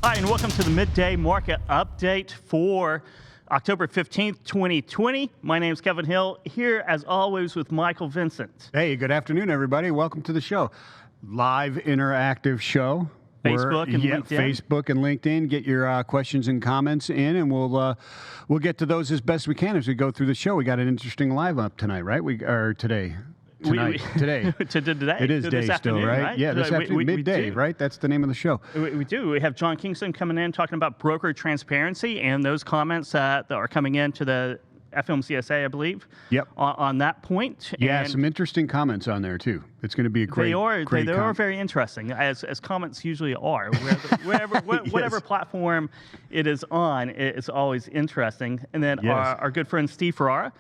Hi, and welcome to the Midday Market Update for October 15th, 2020. My name is Kevin Hill, here as always with Michael Vincent. Hey, good afternoon, everybody. Welcome to the show. Live interactive show. Facebook and LinkedIn. Facebook and LinkedIn. Get your questions and comments in, and we'll get to those as best we can as we go through the show. We got an interesting live up tonight, right? Today. Today. Today. It is day still, right? Yeah, this afternoon, midday, right? That's the name of the show. We do. We have John Kingston coming in talking about broker transparency and those comments that are coming into the FMCSA, I believe. Yep. On that point. Yeah, and some interesting comments on there too. It's going to be a great. They are very interesting, as comments usually are. Whatever platform it is on, it's always interesting. And then our good friend Steve Ferreira.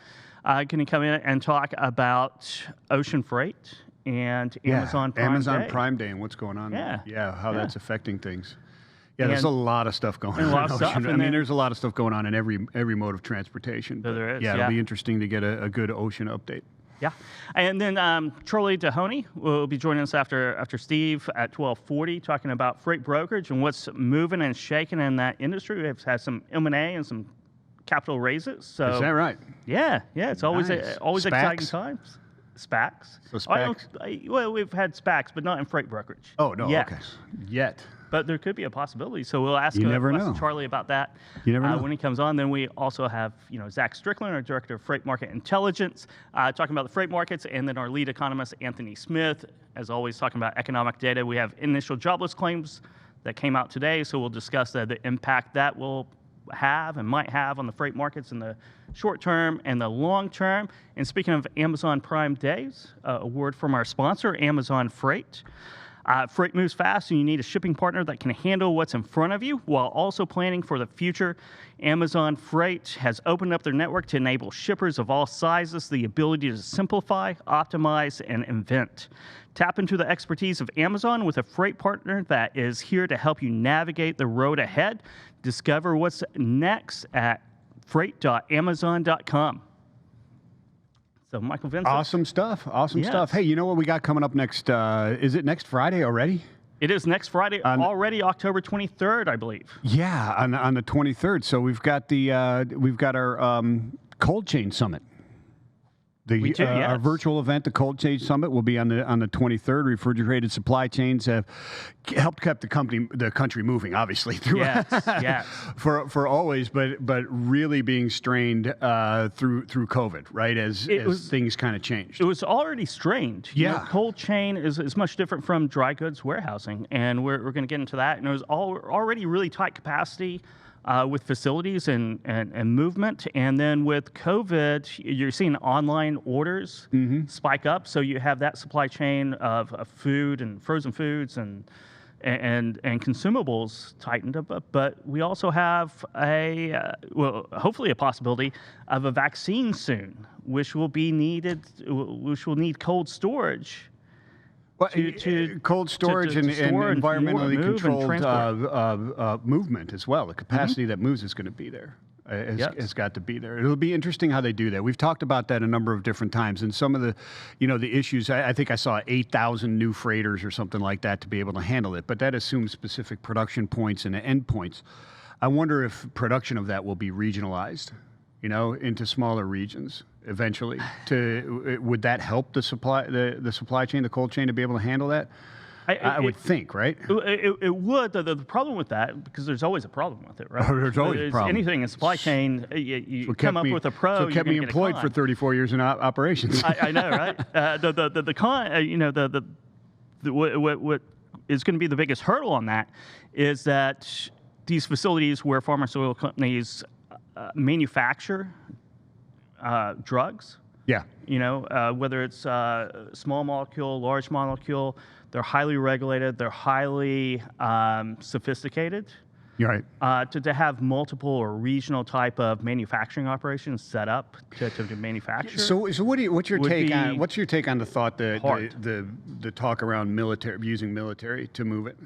Can you come in and talk about ocean freight and Amazon Prime Day and what's going on there? Yeah, how that's affecting things. Yeah, and there's a lot of stuff going on. A lot of stuff. I mean, there's a lot of stuff going on in every mode of transportation. So there is. Yeah, it'll be interesting to get a good ocean update. Yeah, and then Charley DeHoney will be joining us after Steve at 12:40, talking about freight brokerage and what's moving and shaking in that industry. We've had some M&A and some capital raises. So is that right? Yeah. It's always nice. Always exciting times. SPACs. So SPACs. Well, we've had SPACs, but not in freight brokerage. Oh no. Yet. Okay. Yet. But there could be a possibility. So we'll ask Charley about that when he comes on. Then we also have Zach Strickland, our director of Freight Market Intelligence, talking about the freight markets, and then our lead economist Anthony Smith, as always, talking about economic data. We have initial jobless claims that came out today, so we'll discuss the impact that will have and might have on the freight markets in the short term and the long term. And speaking of Amazon Prime Days, a word from our sponsor, Amazon Freight. Freight moves fast, and you need a shipping partner that can handle what's in front of you while also planning for the future. Amazon Freight has opened up their network to enable shippers of all sizes the ability to simplify, optimize, and invent. Tap into the expertise of Amazon with a freight partner that is here to help you navigate the road ahead. Discover what's next at freight.amazon.com. So, Michael Vincent. Awesome stuff. Stuff. Hey, you know what we got coming up next? Is it next Friday already? It is next Friday, already October 23rd, I believe. Yeah, on the 23rd. So we've got our Cold Chain Summit. Our virtual event, the Cold Chain Summit, will be on the 23rd. Refrigerated supply chains have helped keep the country moving, obviously, through for always, but really being strained through COVID, right? As things kind of changed. It was already strained. Cold chain is much different from dry goods warehousing, and we're going to get into that. And it was already really tight capacity. With facilities and movement. And then with COVID, you're seeing online orders spike up. So you have that supply chain of food and frozen foods and consumables tightened up. But we also have hopefully a possibility of a vaccine soon, which will need cold storage. Well, cold storage and environmentally controlled movement as well. The capacity that moves is going to be there. Has got to be there. It'll be interesting how they do that. We've talked about that a number of different times, and some of the, the issues. I think I saw 8,000 new freighters or something like that to be able to handle it. But that assumes specific production points and end points. I wonder if production of that will be regionalized, into smaller regions eventually. Would that help the supply chain, the cold chain, to be able to handle that? I would think, right? It would. The problem with that, because there's always a problem with it, right? There's always a problem. Anything in supply chain, you come up with a pro. So it kept me employed for 34 years in operations. I know, right? What is going to be the biggest hurdle on that is that these facilities where pharmaceutical companies manufacture drugs. Yeah. Whether it's small molecule, large molecule, they're highly regulated, they're highly sophisticated. You're right. To have multiple or regional type of manufacturing operations set up to manufacture. So what's your take on the thought the talk around using military to move it?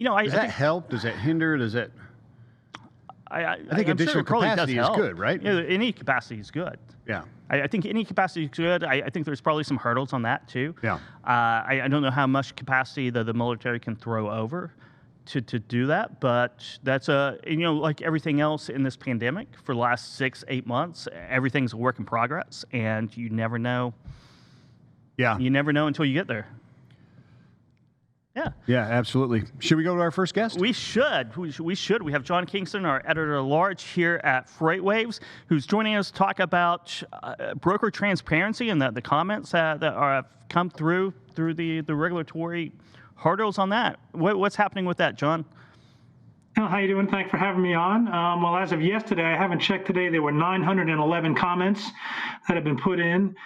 Does that help? Does that hinder? Does it? I think additional capacity is good, right? Yeah, any capacity is good. Yeah. I think any capacity is good. I think there's probably some hurdles on that too. Yeah. I don't know how much capacity the military can throw over to do that, but that's like everything else in this pandemic for the last 6-8 months, everything's a work in progress, and you never know. Yeah. You never know until you get there. Yeah. Yeah, absolutely. Should we go to our first guest? We should. We should. We have John Kingston, our editor-at-large here at FreightWaves, who's joining us to talk about broker transparency and the comments that have come through the regulatory hurdles on that. What's happening with that, John? How you doing? Thanks for having me on. Well, as of yesterday, I haven't checked today, there were 911 comments that have been put in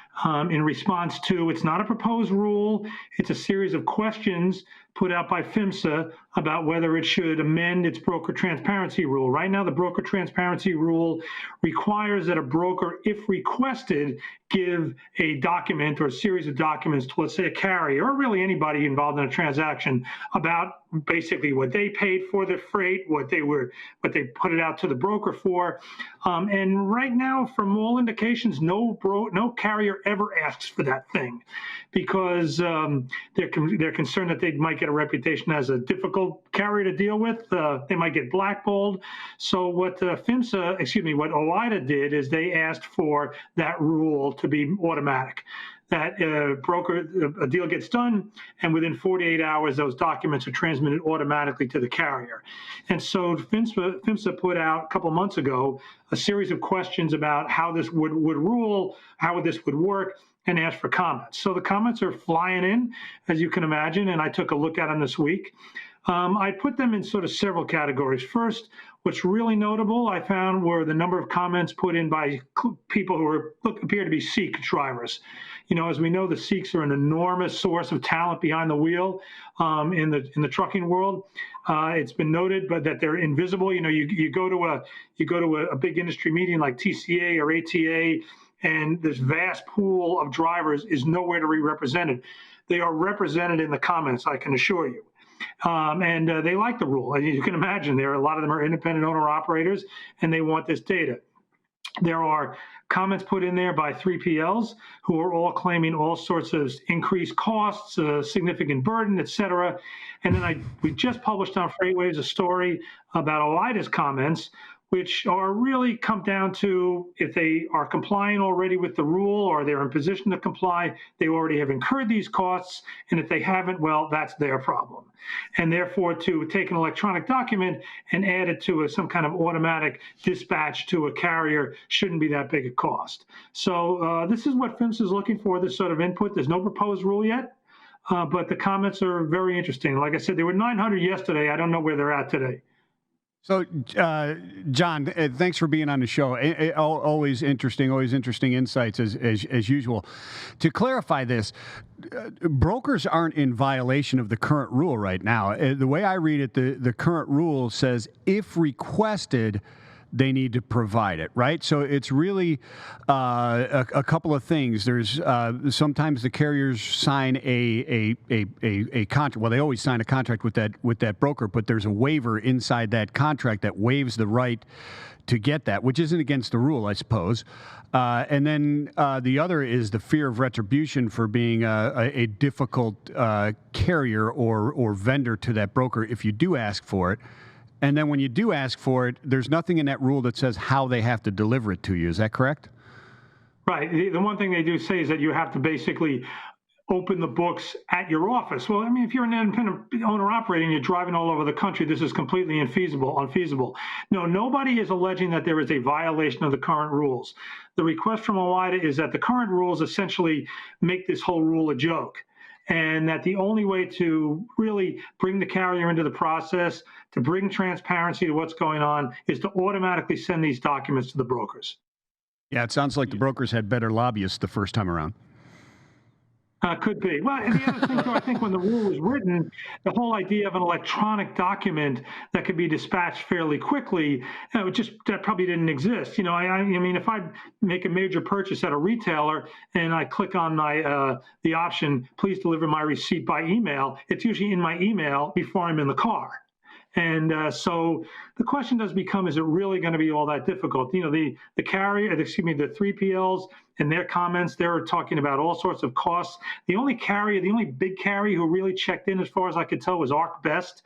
response to, it's not a proposed rule, it's a series of questions put out by PHMSA about whether it should amend its broker transparency rule. Right now, the broker transparency rule requires that a broker, if requested, give a document or a series of documents to, let's say, a carrier or really anybody involved in a transaction about basically what they paid for the freight, what they put it out to the broker for. And right now, from all indications, no carrier ever asks for that thing because they're concerned that they might get a reputation as a difficult carrier to deal with. They might get blackballed. So what what OIDA did is they asked for that rule to be automatic. That a deal gets done, and within 48 hours, those documents are transmitted automatically to the carrier. And so PHMSA put out a couple months ago a series of questions about how this would rule, how this would work, and asked for comments. So the comments are flying in, as you can imagine, and I took a look at them this week. I put them in sort of several categories. First, what's really notable I found were the number of comments put in by people who appear to be Sikh drivers. You know, as we know, the Sikhs are an enormous source of talent behind the wheel in the trucking world. It's been noted, but that they're invisible. You know, you go to a big industry meeting like TCA or ATA, and this vast pool of drivers is nowhere to be represented. They are represented in the comments, I can assure you. And they like the rule. As you can imagine, a lot of them are independent owner-operators, and they want this data. There are comments put in there by 3PLs who are all claiming all sorts of increased costs, significant burden, et cetera. And then we just published on FreightWaves a story about OIDA's comments, which are really come down to if they are complying already with the rule or they're in position to comply, they already have incurred these costs. And if they haven't, well, that's their problem. And therefore, to take an electronic document and add it to some kind of automatic dispatch to a carrier shouldn't be that big a cost. So this is what PHMSA is looking for, this sort of input. There's no proposed rule yet, but the comments are very interesting. Like I said, there were 900 yesterday. I don't know where they're at today. So, John, thanks for being on the show. Always interesting insights as usual. To clarify this, brokers aren't in violation of the current rule right now. The way I read it, the current rule says if requested, they need to provide it, right? So it's really a couple of things. There's sometimes the carriers sign a contract. Well, they always sign a contract with that broker, but there's a waiver inside that contract that waives the right to get that, which isn't against the rule, I suppose. And then the other is the fear of retribution for being a difficult carrier or vendor to that broker if you do ask for it. And then when you do ask for it, there's nothing in that rule that says how they have to deliver it to you. Is that correct? Right. The one thing they do say is that you have to basically open the books at your office. Well, I mean, if you're an independent owner operating, you're driving all over the country, this is completely unfeasible. No, nobody is alleging that there is a violation of the current rules. The request from OIDA is that the current rules essentially make this whole rule a joke. And that the only way to really bring the carrier into the process, to bring transparency to what's going on, is to automatically send these documents to the brokers. Yeah, it sounds like the brokers had better lobbyists the first time around. Could be. Well, and the other thing, too, I think when the rule was written, the whole idea of an electronic document that could be dispatched fairly quickly, that probably didn't exist. You know, I mean, if I make a major purchase at a retailer and I click on the option, please deliver my receipt by email, it's usually in my email before I'm in the car. And so the question does become, is it really going to be all that difficult? You know, the 3PLs in their comments, they're talking about all sorts of costs. The only big carrier who really checked in, as far as I could tell, was ArcBest.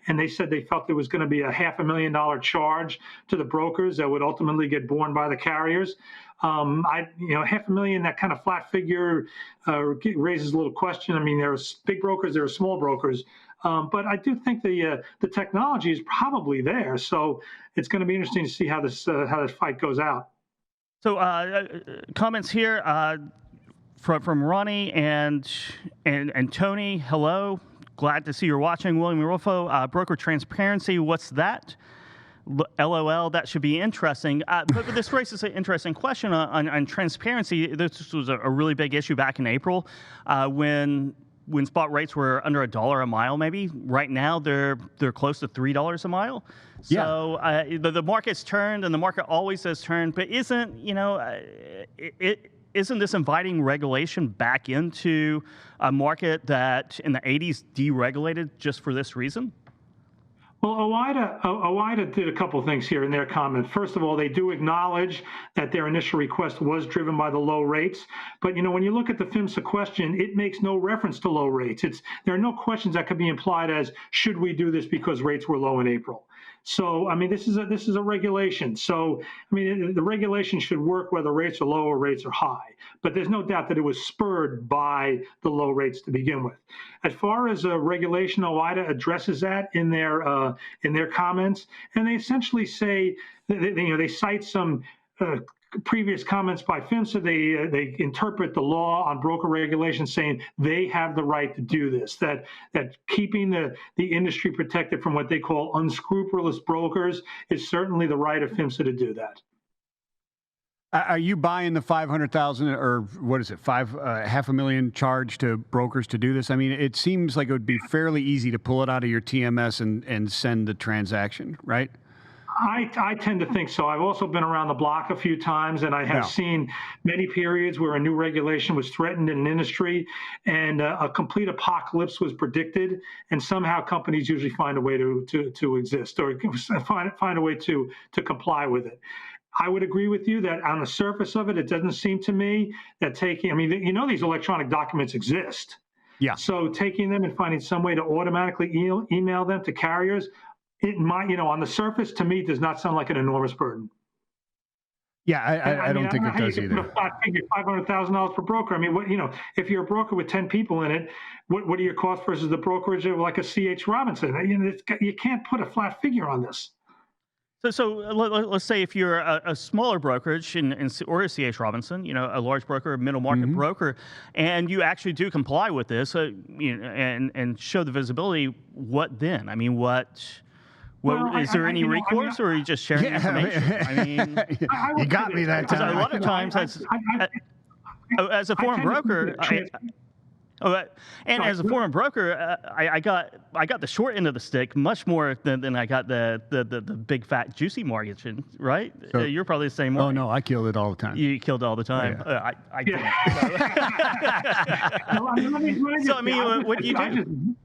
And they said they felt there was going to be a $500,000 charge to the brokers that would ultimately get borne by the carriers. $500,000, that kind of flat figure raises a little question. I mean, there's big brokers, there are small brokers. But I do think the technology is probably there. So it's going to be interesting to see how this fight goes out. So comments here from Ronnie and Tony. Hello. Glad to see you're watching. William Rolfo, broker transparency. What's that? LOL, that should be interesting. But this raises an interesting question on transparency. This was a really big issue back in April when spot rates were under $1 a mile, maybe. Right now, they're close to $3 a mile. So the market's turned, and the market always has turned. But isn't this inviting regulation back into a market that in the 80s deregulated just for this reason? Well, OIDA did a couple of things here in their comment. First of all, they do acknowledge that their initial request was driven by the low rates. But, when you look at the PHMSA question, it makes no reference to low rates. There are no questions that could be implied as, should we do this because rates were low in April? So, I mean, this is a regulation. So, I mean, the regulation should work whether rates are low or rates are high. But there's no doubt that it was spurred by the low rates to begin with. As far as a regulation, OIDA addresses that in their comments, and they essentially say they cite some previous comments by PHMSA. They interpret the law on broker regulations, saying they have the right to do this. That keeping the industry protected from what they call unscrupulous brokers is certainly the right of PHMSA to do that. Are you buying the $500,000 or what is it, $500,000 charge to brokers to do this? I mean, it seems like it would be fairly easy to pull it out of your TMS and send the transaction, right? I tend to think so. I've also been around the block a few times, and I have seen many periods where a new regulation was threatened in an industry, and a complete apocalypse was predicted, and somehow companies usually find a way to exist or find a way to comply with it. I would agree with you that on the surface of it, it doesn't seem to me that these electronic documents exist. Yeah. So taking them and finding some way to automatically email them to carriers, it might, on the surface, to me, does not sound like an enormous burden. Yeah, I don't think it does either. $500,000 per broker. I mean, if you're a broker with 10 people in it, what are your costs versus the brokerage of like a C.H. Robinson? You can't put a flat figure on this. So let's say if you're a smaller brokerage or a C.H. Robinson, a large broker, a middle market broker, and you actually do comply with this, and show the visibility, what then? I mean, is there any recourse, or are you just sharing information? I mean, you got me that time. A lot of times, as a foreign broker, as a foreign broker, I got the short end of the stick much more than I got the big fat juicy margin, right? So, you're probably the same way. Oh no, I killed it all the time. You killed it all the time. Yeah. I didn't. So I mean, what do you do?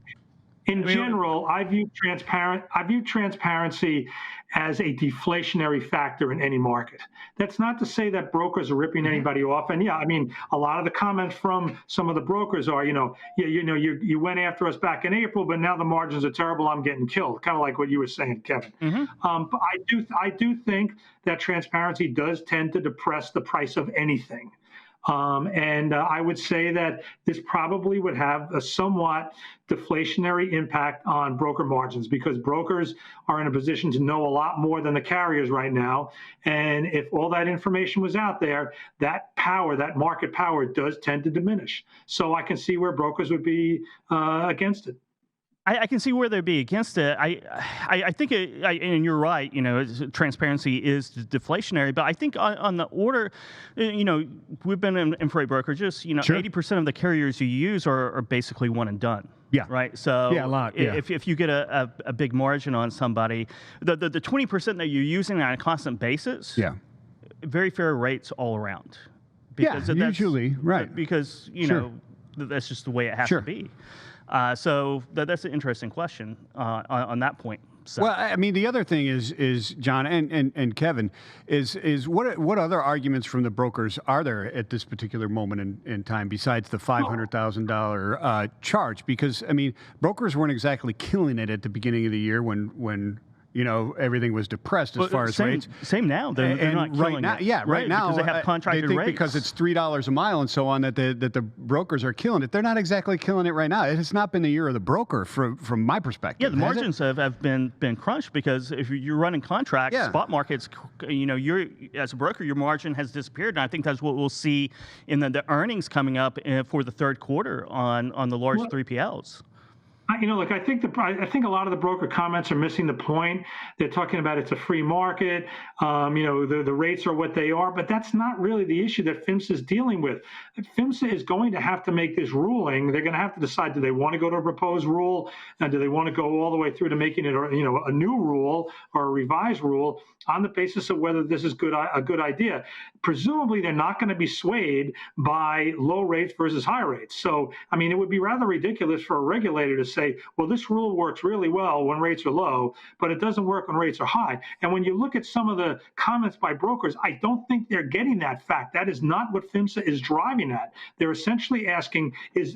In general, I view transparency as a deflationary factor in any market. That's not to say that brokers are ripping anybody off. And I mean, a lot of the comments from some of the brokers are, you went after us back in April, but now the margins are terrible. I'm getting killed. Kind of like what you were saying, Kevin. But I do think that transparency does tend to depress the price of anything. And I would say that this probably would have a somewhat deflationary impact on broker margins, because brokers are in a position to know a lot more than the carriers right now. And if all that information was out there, that power, that market power, does tend to diminish. So I can see where brokers would be against it. I can see where they'd be against it. I think, and you're right, transparency is deflationary, but I think on the order, we've been in freight brokerages, 80% of the carriers you use are basically one and done. Yeah. Right. So a lot. Yeah. If you get a big margin on somebody, the 20% that you're using on a constant basis, very fair rates all around. Because usually, right. Because, that's just the way it has to be. So that's an interesting question on that point. So. Well, I mean, the other thing is John and Kevin, is what other arguments from the brokers are there at this particular moment in time besides the $500,000 charge? Because, I mean, brokers weren't exactly killing it at the beginning of the year when everything was depressed as far as rates. Same now. They're not killing now, it. Yeah, right now. Because they have contracted they think rates. because it's $3 a mile and so on that the brokers are killing it. They're not exactly killing it right now. It has not been the year of the broker from my perspective. Yeah, the margins have been crunched because if you're running contracts, spot markets, you're as a broker, your margin has disappeared. And I think that's what we'll see in the earnings coming up for the third quarter on the large 3PLs. Look, I think a lot of the broker comments are missing the point. They're talking about it's a free market. The rates are what they are, but that's not really the issue that PHMSA is dealing with. PHMSA is going to have to make this ruling. They're going to have to decide: do they want to go to a proposed rule, and do they want to go all the way through to making it, a new rule or a revised rule on the basis of whether this is a good idea? Presumably, they're not going to be swayed by low rates versus high rates. So, it would be rather ridiculous for a regulator to say, well, this rule works really well when rates are low, but it doesn't work when rates are high. And when you look at some of the comments by brokers, I don't think they're getting that fact. That is not what PHMSA is driving at. They're essentially asking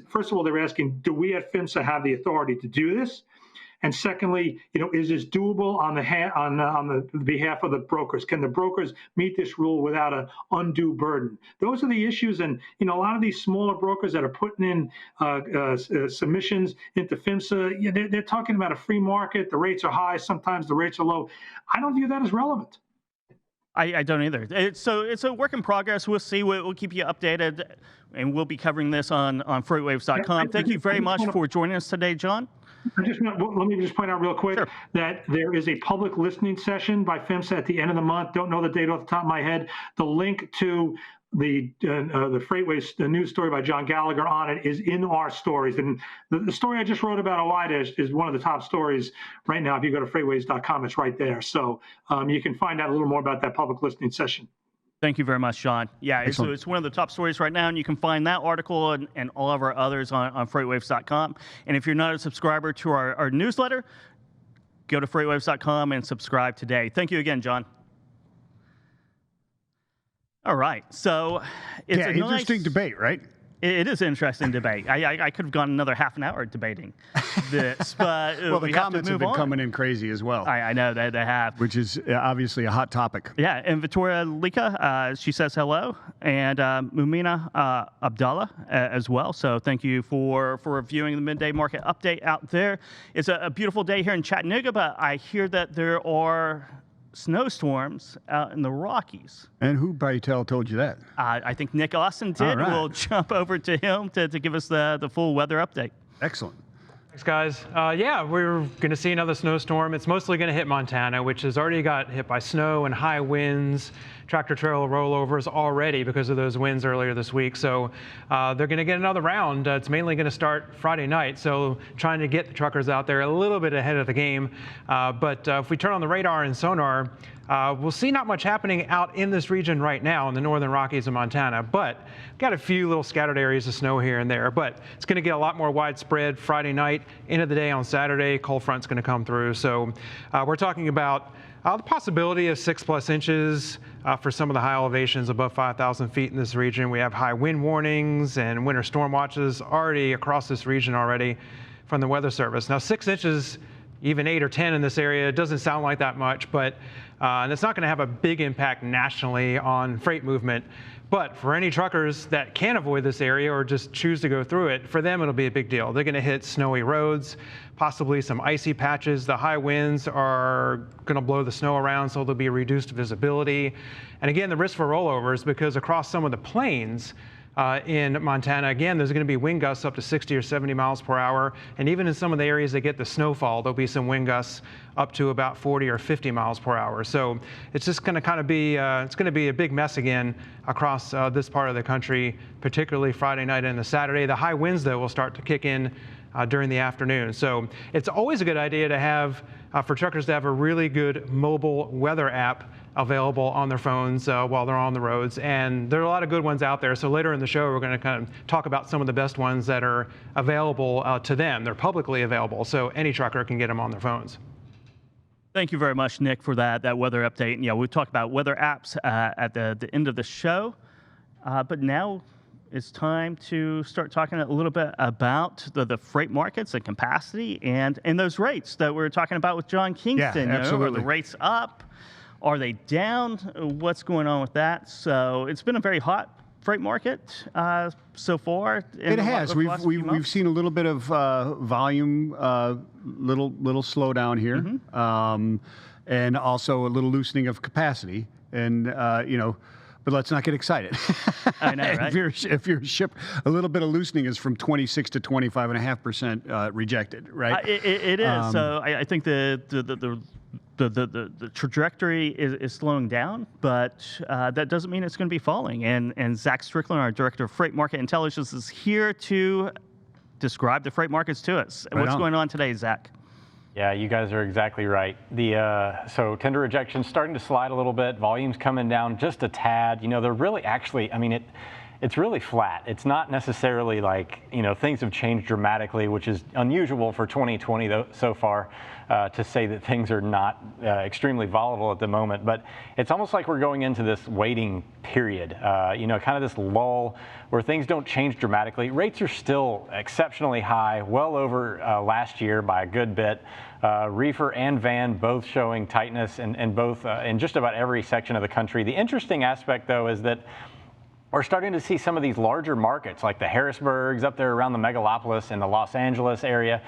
first of all, they're asking, do we at PHMSA have the authority to do this? And secondly, is this doable on the behalf of the brokers? Can the brokers meet this rule without an undue burden? Those are the issues. And a lot of these smaller brokers that are putting in submissions into PHMSA, they're talking about a free market. The rates are high. Sometimes the rates are low. I don't view that as relevant. I don't either. It's a work in progress. We'll see. We'll keep you updated, and we'll be covering this on FreightWaves.com. Thank you very much for joining us today, John. Let me just point out real quick that there is a public listening session by PHMSA at the end of the month. Don't know the date off the top of my head. The link to the FreightWaves, the news story by John Gallagher on it is in our stories. And the story I just wrote about OIDA is one of the top stories right now. If you go to FreightWaves.com, it's right there. So you can find out a little more about that public listening session. Thank you very much, John. Yeah, it's one of the top stories right now, and you can find that article and all of our others on FreightWaves.com. And if you're not a subscriber to our newsletter, go to FreightWaves.com and subscribe today. Thank you again, John. All right, so it's an interesting debate, right? It is an interesting debate. I could have gone another half an hour debating this, but well, the comments have been coming in crazy as well. I know they have, which is obviously a hot topic. Yeah, and Victoria Lika, she says hello, and Mumina Abdallah as well. So thank you for reviewing the Midday Market update out there. It's a beautiful day here in Chattanooga, but I hear that there are snowstorms out in the Rockies. And who by tell told you that? I think Nick Austin did. Right. We'll jump over to him to give us the full weather update. Excellent. Thanks, guys. Yeah, we're going to see another snowstorm. It's mostly going to hit Montana, which has already got hit by snow and high winds, tractor-trailer rollovers already because of those winds earlier this week. So they're going to get another round. It's mainly going to start Friday night, so trying to get the truckers out there a little bit ahead of the game. But if we turn on the radar and sonar, we'll see not much happening out in this region right now in the northern Rockies of Montana, but got a few little scattered areas of snow here and there. But it's going to get a lot more widespread Friday night, end of the day on Saturday. Cold front's going to come through. So we're talking about the possibility of 6+ inches for some of the high elevations above 5,000 feet in this region. We have high wind warnings and winter storm watches already across this region already from the Weather Service. Now 6 inches, even 8 or 10 in this area, it doesn't sound like that much, but and it's not going to have a big impact nationally on freight movement. But for any truckers that can't avoid this area or just choose to go through it, for them it'll be a big deal. They're going to hit snowy roads, possibly some icy patches. The high winds are going to blow the snow around, so there'll be reduced visibility. And again, the risk for rollovers, because across some of the plains in Montana, again, there's going to be wind gusts up to 60 or 70 miles per hour. And even in some of the areas that get the snowfall, there'll be some wind gusts up to about 40 or 50 miles per hour. So it's just going to kind of be, it's going to be a big mess again across this part of the country, particularly Friday night and the Saturday. The high winds, though, will start to kick in during the afternoon. So it's always a good idea to have, for truckers to have a really good mobile weather app available on their phones while they're on the roads. And there are a lot of good ones out there. So later in the show, we're going to kind of talk about some of the best ones that are available to them. They're publicly available, so any trucker can get them on their phones. Thank you very much, Nick, for that weather update. And, we talked about weather apps at the end of the show, but now it's time to start talking a little bit about the freight markets and capacity and those rates that we were talking about with John Kingston. Yeah, absolutely. Are the rates up? Are they down? What's going on with that? So it's been a very hot freight market so far. It has. We've seen a little bit of volume, little slowdown here, and also a little loosening of capacity. And but let's not get excited. I know, right? if you're a little bit of loosening is from 26 to 25.5% rejected, right? It is. So I think the trajectory is slowing down, but that doesn't mean it's going to be falling. And Zach Strickland, our director of Freight Market Intelligence, is here to describe the freight markets to us. What's going on today, Zach? Yeah, you guys are exactly right. So tender rejection starting to slide a little bit. Volume's coming down just a tad. They're really actually, it's really flat. It's not necessarily like, things have changed dramatically, which is unusual for 2020 so far, to say that things are not extremely volatile at the moment. But it's almost like we're going into this waiting period, kind of this lull where things don't change dramatically. Rates are still exceptionally high, well over last year by a good bit. Reefer and van both showing tightness in both in just about every section of the country. The interesting aspect, though, is that we're starting to see some of these larger markets like the Harrisburgs up there around the megalopolis and the Los Angeles area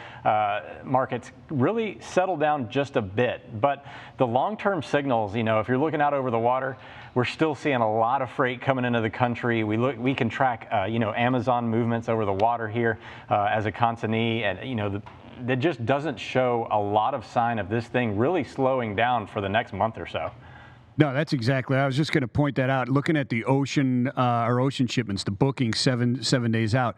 markets really settle down just a bit. But the long-term signals, if you're looking out over the water, we're still seeing a lot of freight coming into the country. We can track, Amazon movements over the water here as a consignee, and that just doesn't show a lot of sign of this thing really slowing down for the next month or so. No, that's exactly. I was just going to point that out. Looking at the ocean shipments, the booking seven days out.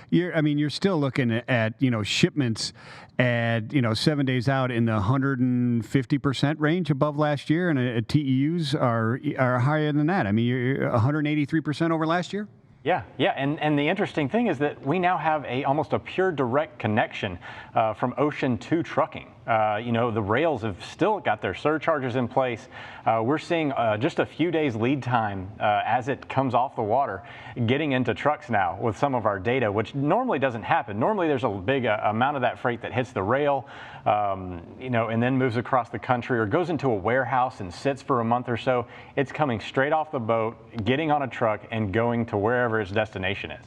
You're still looking at shipments at 7 days out in the 150% range above last year, and TEUs are higher than that. You're 183% over last year. Yeah, and the interesting thing is that we now have almost a pure direct connection from ocean to trucking. The rails have still got their surcharges in place. We're seeing just a few days lead time as it comes off the water, getting into trucks now with some of our data, which normally doesn't happen. Normally there's a big amount of that freight that hits the rail, and then moves across the country or goes into a warehouse and sits for a month or so. It's coming straight off the boat, getting on a truck, and going to wherever its destination is.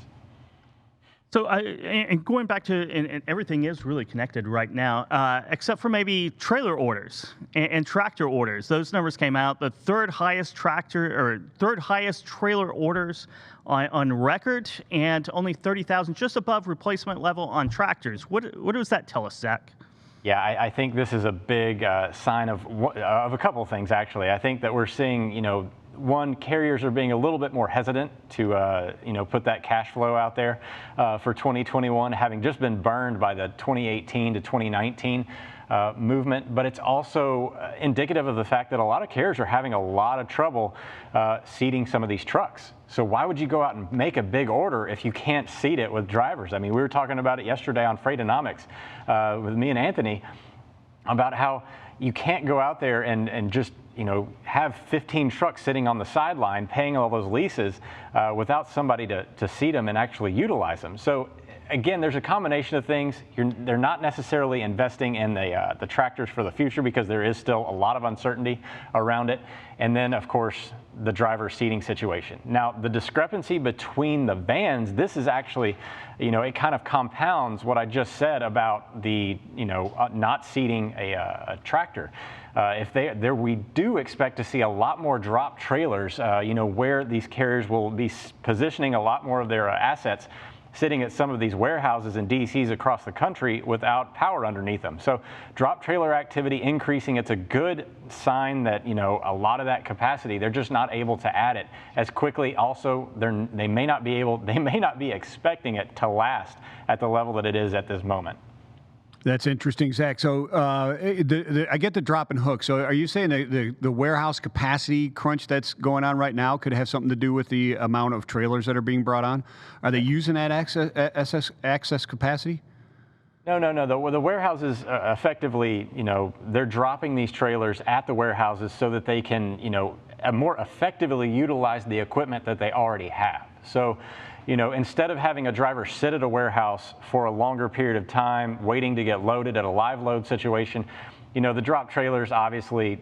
So, and going back to, and everything is really connected right now, except for maybe trailer orders and tractor orders. Those numbers came out. The third highest trailer orders on record, and only 30,000, just above replacement level on tractors. What does that tell us, Zach? Yeah, I think this is a big sign of a couple of things, actually. I think that we're seeing, one, carriers are being a little bit more hesitant to, put that cash flow out there for 2021, having just been burned by the 2018 to 2019 movement. But it's also indicative of the fact that a lot of carriers are having a lot of trouble seating some of these trucks. So why would you go out and make a big order if you can't seat it with drivers? We were talking about it yesterday on Freightonomics with me and Anthony about how you can't go out there and just have 15 trucks sitting on the sideline paying all those leases without somebody to seat them and actually utilize them. So again, there's a combination of things. They're not necessarily investing in the tractors for the future because there is still a lot of uncertainty around it. And then, of course, the driver seating situation. Now, the discrepancy between the vans, this is actually, it kind of compounds what I just said about the, not seating a tractor. We do expect to see a lot more drop trailers, where these carriers will be positioning a lot more of their assets sitting at some of these warehouses and DCs across the country without power underneath them. So drop trailer activity increasing, it's a good sign that, a lot of that capacity, they're just not able to add it as quickly. Also, they may not be expecting it to last at the level that it is at this moment. That's interesting, Zach. So I get the drop and hook. So are you saying the warehouse capacity crunch that's going on right now could have something to do with the amount of trailers that are being brought on? Are they using that access capacity? No. The warehouses effectively, they're dropping these trailers at the warehouses so that they can, more effectively utilize the equipment that they already have. So, instead of having a driver sit at a warehouse for a longer period of time, waiting to get loaded at a live load situation, the drop trailers obviously,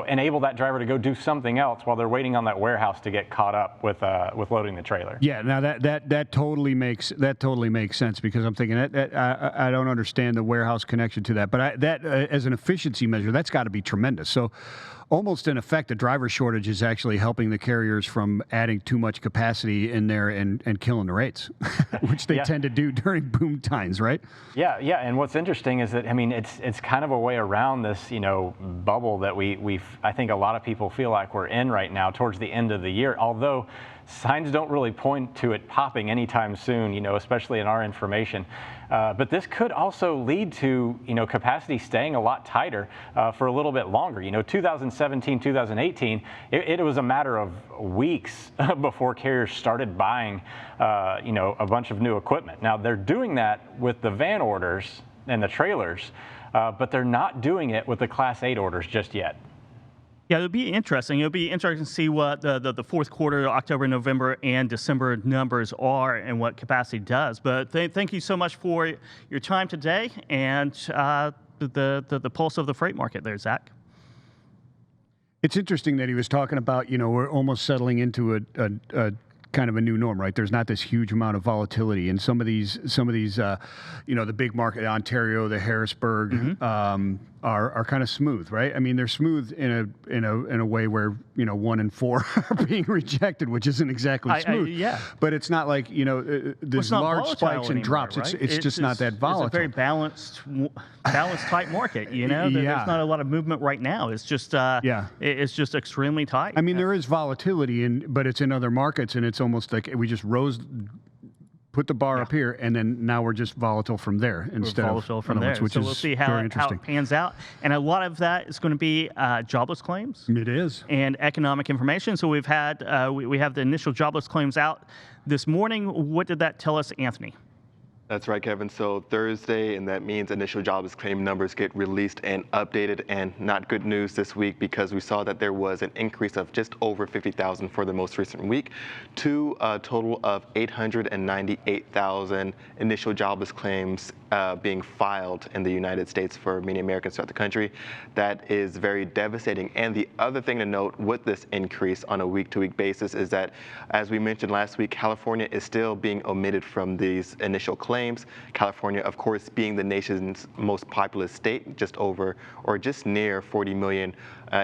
enable that driver to go do something else while they're waiting on that warehouse to get caught up with loading the trailer. Yeah, now that totally makes sense, because I'm thinking that I don't understand the warehouse connection to that, but as an efficiency measure, that's got to be tremendous. So, almost in effect, the driver shortage is actually helping the carriers from adding too much capacity in there and killing the rates, which they tend to do during boom times, right? Yeah. And what's interesting is that, it's kind of a way around this, bubble that I think a lot of people feel like we're in right now towards the end of the year, although signs don't really point to it popping anytime soon, especially in our information. But this could also lead to, capacity staying a lot tighter for a little bit longer. 2017, 2018, it was a matter of weeks before carriers started buying, a bunch of new equipment. Now, they're doing that with the van orders and the trailers, but they're not doing it with the Class 8 orders just yet. Yeah, it'll be interesting. It'll be interesting to see what the fourth quarter, October, November, and December numbers are and what capacity does. But thank you so much for your time today and the pulse of the freight market there, Zach. It's interesting that he was talking about, we're almost settling into a kind of a new norm, right? There's not this huge amount of volatility, and some of these, the big market, Ontario, the Harrisburg, are kind of smooth, right? They're smooth in a way where 1 in 4 are being rejected, which isn't exactly smooth. But it's not like there's large spikes and drops. Right? It's just not that volatile. It's a very balanced type market. There's not a lot of movement right now. It's just it's just extremely tight. There is volatility, but it's in other markets, and it's almost like we just put the bar up here, and then now we're just volatile from there instead of from there. Which we'll see how it pans out. And a lot of that is going to be jobless claims. It is. And economic information. So we've had we have the initial jobless claims out this morning. What did that tell us, Anthony? That's right, Kevin. So Thursday, and that means initial jobless claim numbers get released and updated, and not good news this week, because we saw that there was an increase of just over 50,000 for the most recent week to a total of 898,000 initial jobless claims being filed in the United States for many Americans throughout the country. That is very devastating. And the other thing to note with this increase on a week-to-week basis is that, as we mentioned last week, California is still being omitted from these initial claims. California, of course, being the nation's most populous state, just over or just near 40 million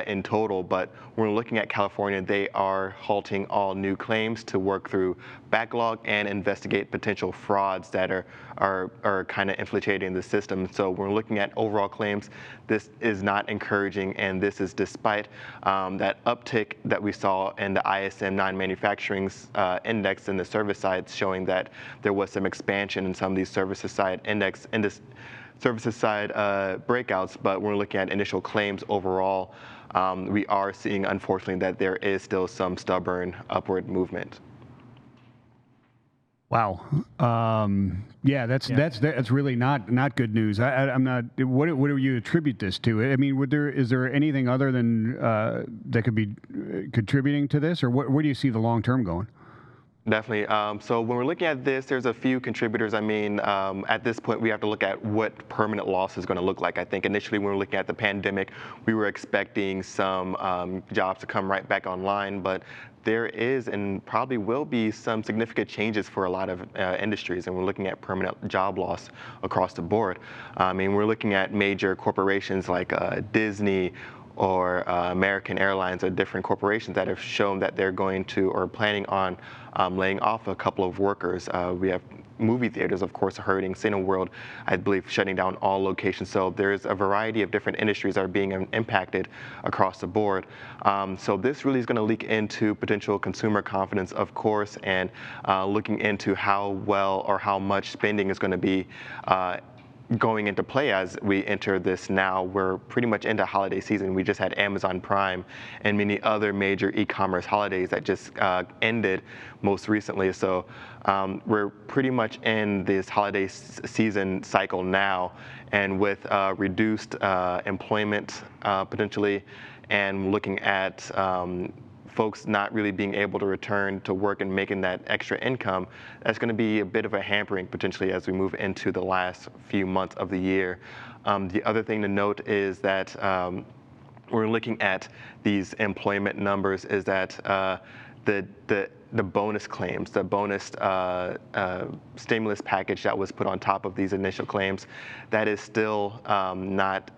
in total. But when we're looking at California, they are halting all new claims to work through backlog and investigate potential frauds that are kind of infiltrating the system. So when we're looking at overall claims, this is not encouraging, and this is despite that uptick that we saw in the ISM non-manufacturing index in the service side, showing that there was some expansion in some of these services side services side breakouts. But when we're looking at initial claims overall, we are seeing, unfortunately, that there is still some stubborn upward movement. Wow. That's really not good news. I'm not. What do you attribute this to? Is there anything other than that could be contributing to this, or where do you see the long term going? Definitely. So when we're looking at this, there's a few contributors. At this point, we have to look at what permanent loss is going to look like. I think initially when we were looking at the pandemic, we were expecting some jobs to come right back online, but there is and probably will be some significant changes for a lot of industries, and we're looking at permanent job loss across the board. We're looking at major corporations like Disney or American Airlines, or different corporations that have shown that they're going to or planning on laying off a couple of workers. We have movie theaters, of course, hurting. Cineworld, I believe, shutting down all locations. So there's a variety of different industries that are being impacted across the board. So this really is going to leak into potential consumer confidence, of course, and looking into how well or how much spending is going to be going into play as we enter this now. We're pretty much into holiday season. We just had Amazon Prime and many other major e-commerce holidays that just ended most recently. So we're pretty much in this holiday season cycle now, and with reduced employment potentially, and looking at folks not really being able to return to work and making that extra income, that's going to be a bit of a hampering potentially as we move into the last few months of the year. The other thing to note is that we're looking at these employment numbers is that the bonus claims, the bonus stimulus package that was put on top of these initial claims, that is still not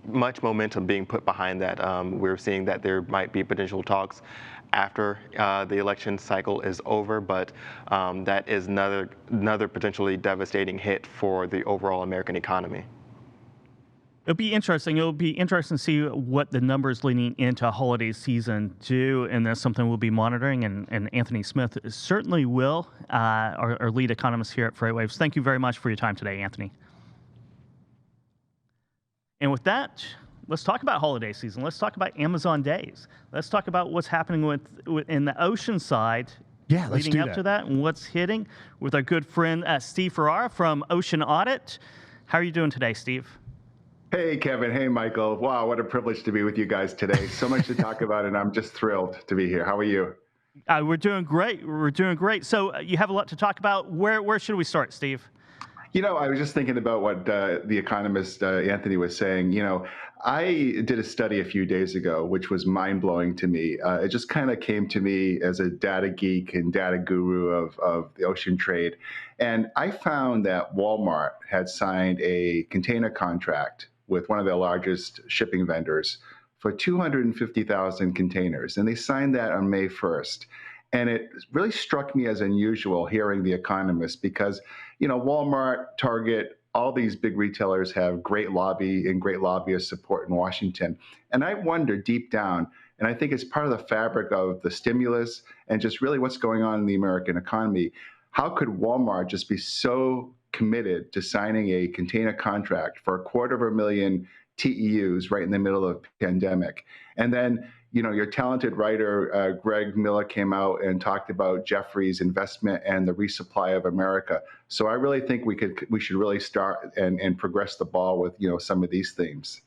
much momentum being put behind that. We're seeing that there might be potential talks after the election cycle is over, but that is another potentially devastating hit for the overall American economy. It'll be interesting. It'll be interesting to see what the numbers leading into holiday season do, and that's something we'll be monitoring, and Anthony Smith certainly will, our lead economist here at FreightWaves. Thank you very much for your time today, Anthony. And with that, let's talk about holiday season. Let's talk about Amazon Days. Let's talk about what's happening in the ocean side. Yeah, let's leading up to that, and what's hitting with our good friend Steve Ferreira from Ocean Audit. How are you doing today, Steve? Hey, Kevin. Hey, Michael. Wow, what a privilege to be with you guys today. So much to talk about, and I'm just thrilled to be here. How are you? We're doing great. We're doing great. So you have a lot to talk about. Where should we start, Steve? You know, I was just thinking about what the economist Anthony was saying. You know, I did a study a few days ago, which was mind-blowing to me. It just kind of came to me as a data geek and data guru of the ocean trade. And I found that Walmart had signed a container contract with one of their largest shipping vendors for 250,000 containers. And they signed that on May 1st. And it really struck me as unusual hearing the economist because, you know, Walmart, Target, all these big retailers have great lobby and great lobbyist support in Washington. And I wonder deep down, and I think it's part of the fabric of the stimulus and just really what's going on in the American economy, how could Walmart just be so committed to signing a container contract for 250,000 TEUs right in the middle of the pandemic? And then, you know, your talented writer, Greg Miller, came out and talked about Jeffrey's investment and the resupply of America. So I really think we should really start and progress the ball with, you know, some of these themes.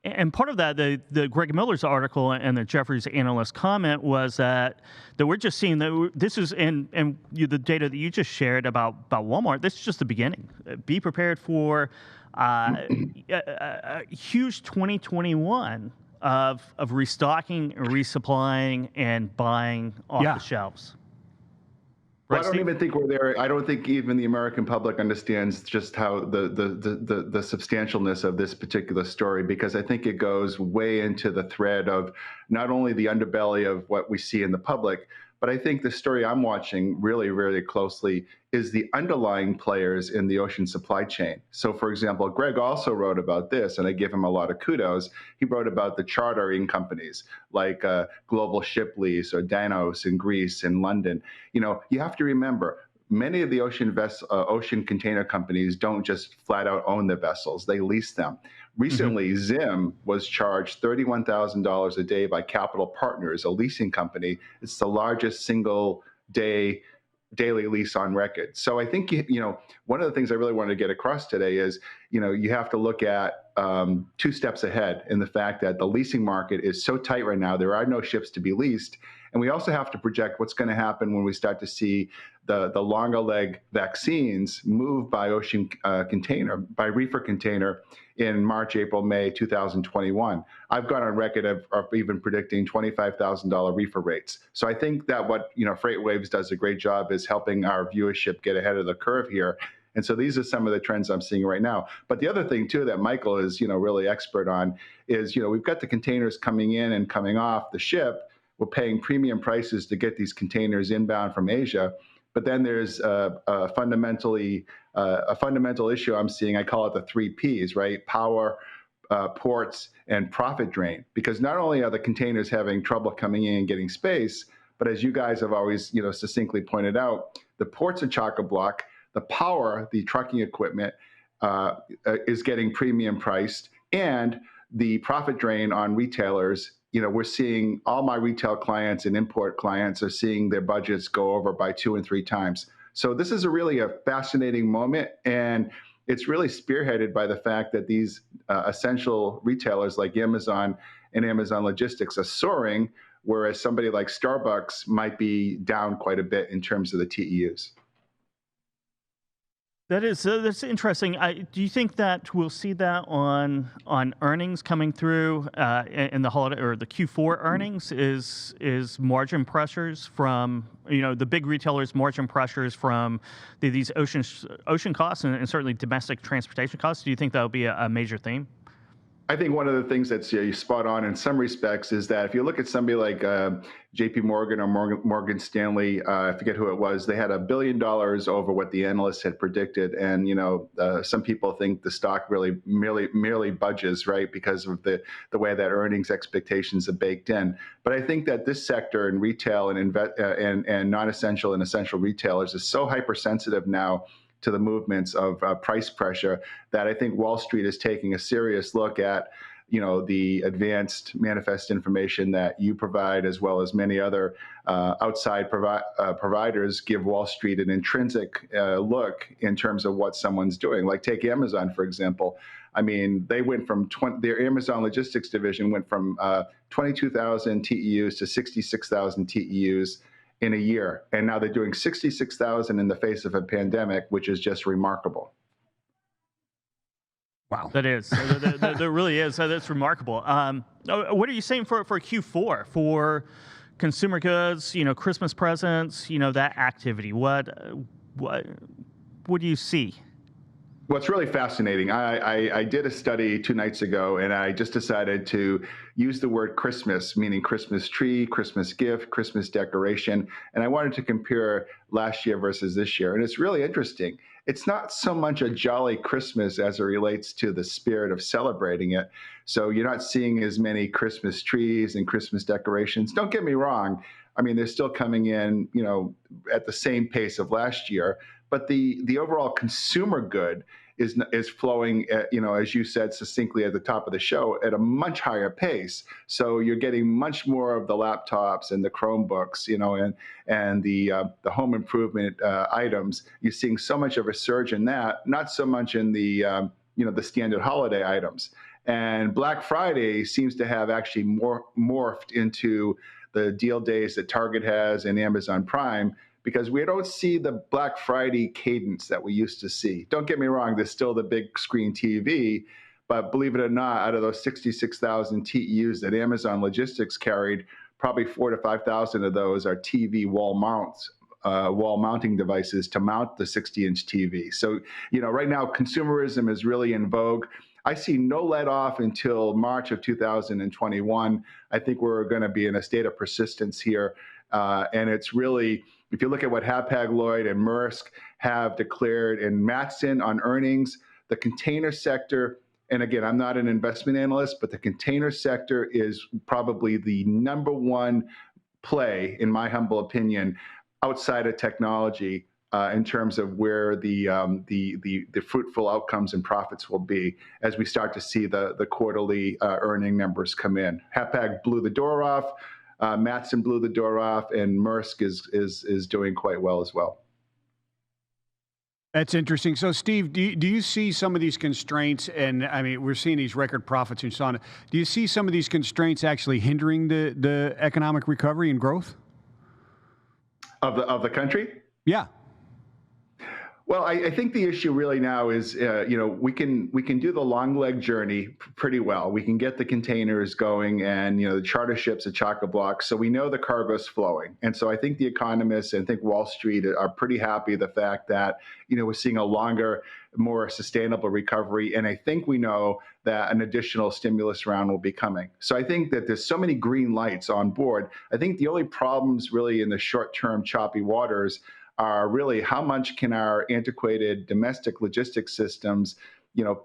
And part of that, the Greg Miller's article and the Jeffrey's analyst comment was that we're just seeing that this is, and the data that you just shared about Walmart, this is just the beginning. Be prepared for a huge 2021 of restocking, resupplying, and buying off the shelves. Well, I don't even think we're there. I don't think even the American public understands just how the substantialness of this particular story, because I think it goes way into the thread of not only the underbelly of what we see in the public, but I think the story I'm watching really, really closely is the underlying players in the ocean supply chain. So, for example, Greg also wrote about this, and I give him a lot of kudos. He wrote about the chartering companies like Global Ship Lease or Danos in Greece and London. You know, you have to remember, many of the ocean container companies don't just flat out own the vessels, they lease them. Recently, Zim was charged $31,000 a day by Capital Partners, a leasing company. It's the largest single daily lease on record. So I think, you know, one of the things I really wanted to get across today is, you know, you have to look at 2 steps ahead in the fact that the leasing market is so tight right now. There are no ships to be leased. And we also have to project what's going to happen when we start to see the longer leg vaccines move by ocean by reefer container in March, April, May 2021. I've gone on record of even predicting $25,000 reefer rates. So I think that what, you know, FreightWaves does a great job is helping our viewership get ahead of the curve here. And so these are some of the trends I'm seeing right now. But the other thing too that Michael is, you know, really expert on is, you know, we've got the containers coming in and coming off the ship. We're paying premium prices to get these containers inbound from Asia. But then there's a fundamental issue I'm seeing. I call it the 3 Ps, right? Power, ports, and profit drain. Because not only are the containers having trouble coming in and getting space, but as you guys have always, you know, succinctly pointed out, the ports are chock-a-block. The power, the trucking equipment, is getting premium priced, and the profit drain on retailers. We're seeing all my retail clients and import clients are seeing their budgets go over by 2 and 3 times. So this is really a fascinating moment, and it's really spearheaded by the fact that these essential retailers like Amazon and Amazon Logistics are soaring, whereas somebody like Starbucks might be down quite a bit in terms of the TEUs. That's interesting. Do you think that we'll see that on earnings coming through in the holiday or the Q4 earnings? Is margin pressures from the big retailers, margin pressures from these ocean costs and certainly domestic transportation costs? Do you think that will be a major theme? I think one of the things that's spot on in some respects is that if you look at somebody like J.P. Morgan or Morgan Stanley, I forget who it was, they had $1 billion over what the analysts had predicted, and some people think the stock really merely budges, right, because of the way that earnings expectations are baked in. But I think that this sector in retail and non-essential and essential retailers is so hypersensitive now to the movements of price pressure that I think Wall Street is taking a serious look at, the advanced manifest information that you provide, as well as many other outside providers give Wall Street an intrinsic look in terms of what someone's doing. Like take Amazon, for example. I mean, they went from their Amazon Logistics division went from 22,000 TEUs to 66,000 TEUs in a year. And now they're doing 66,000 in the face of a pandemic, which is just remarkable. Wow. That is. There really is. That's remarkable. What are you saying for Q4, for consumer goods, Christmas presents, that activity? What do you see? What's really fascinating, I did a study 2 nights ago, and I just decided to use the word Christmas, meaning Christmas tree, Christmas gift, Christmas decoration, and I wanted to compare last year versus this year. And it's really interesting. It's not so much a jolly Christmas as it relates to the spirit of celebrating it. So you're not seeing as many Christmas trees and Christmas decorations. Don't get me wrong. I mean, they're still coming in, at the same pace of last year. But the overall consumer good is flowing, as you said succinctly at the top of the show, at a much higher pace. So you're getting much more of the laptops and the Chromebooks, and the home improvement items. You're seeing so much of a surge in that, not so much in the the standard holiday items. And Black Friday seems to have actually morphed into the deal days that Target has and Amazon Prime, because we don't see the Black Friday cadence that we used to see. Don't get me wrong, there's still the big screen TV, but believe it or not, out of those 66,000 TEUs that Amazon Logistics carried, probably 4,000 to 5,000 of those are TV wall mounting devices to mount the 60-inch TV. So, right now, consumerism is really in vogue. I see no let off until March of 2021. I think we're going to be in a state of persistence here, and it's really, if you look at what Hapag-Lloyd and Maersk have declared in Matson on earnings, the container sector, and again, I'm not an investment analyst, but the container sector is probably the #1 play, in my humble opinion, outside of technology in terms of where the fruitful outcomes and profits will be as we start to see the quarterly earning numbers come in. Hapag blew the door off. Matson blew the door off, and Maersk is doing quite well as well. That's interesting. So, Steve, do you see some of these constraints? And I mean, we're seeing these record profits and so on. Do you see some of these constraints actually hindering the economic recovery and growth of the country? Yeah. Well, I think the issue really now is, we can do the long leg journey pretty well. We can get the containers going, and the charter ships are chock-a-block, so we know the cargo's flowing. And so I think the economists and I think Wall Street are pretty happy the fact that we're seeing a longer, more sustainable recovery. And I think we know that an additional stimulus round will be coming. So I think that there's so many green lights on board. I think the only problems really in the short-term choppy waters are really how much can our antiquated domestic logistics systems,